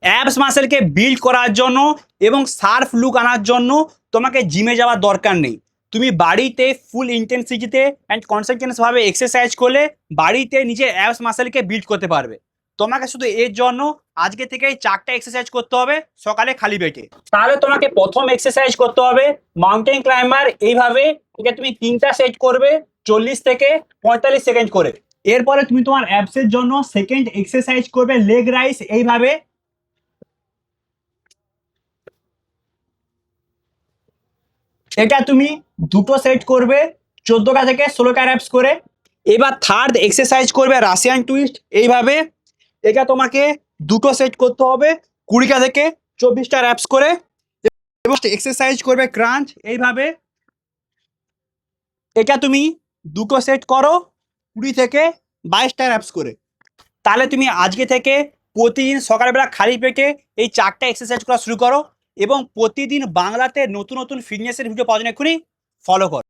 ABS মাসেলকে build করার জন্য এবং শার্প লুক আনার জন্য তোমাকে জিমে যাওয়ার দরকার নেই। তুমি বাড়িতে ফুল ইন্টেন্সিটিতে অ্যান্ড কনসিস্টেন্সভাবে এক্সারসাইজ করলে বাড়িতে নিজের অ্যাবস মাসেলকে বিল্ড করতে পারবে। তোমাকে শুধু এর জন্য আজকে থেকেই 4টা এক্সারসাইজ করতে হবে সকালে খালি পেটে। তাহলে তোমাকে প্রথম এক্সারসাইজ করতে হবে মাউন্টেন ক্লাইম্বার। এইভাবে এটা তুমি 3টা সেট করবে 40 থেকে 45 সেকেন্ড করে। এরপরে তুমি তোমার অ্যাবসের জন্য সেকেন্ড এক্সারসাইজ করবে লেগ রাইস। এইভাবে এটা তুমি দুটো সেট করবে 14টা থেকে 16টা র্যাপস করে। এবার থার্ড এক্সারসাইজ করবে রাশিয়ান টুইস্ট। এইভাবে এটা তোমাকে দুটো সেট করতে হবে 20টা থেকে 24টা র্যাপস করে। এবং এক্সারসাইজ করবে ক্রাঞ্চ। এইভাবে এটা তুমি দুটো সেট করো 20 থেকে 22টা র্যাপস করে। তাহলে তুমি আজকে থেকে প্রতিদিন সকালবেলা খালি পেটে এই 4টা এক্সারসাইজ করা শুরু করো এবং প্রতিদিন বাংলাতে নতুন নতুন ফিটনেসের ভিডিও পাওয়ার জন্য এক্ষুনি ফলো করো।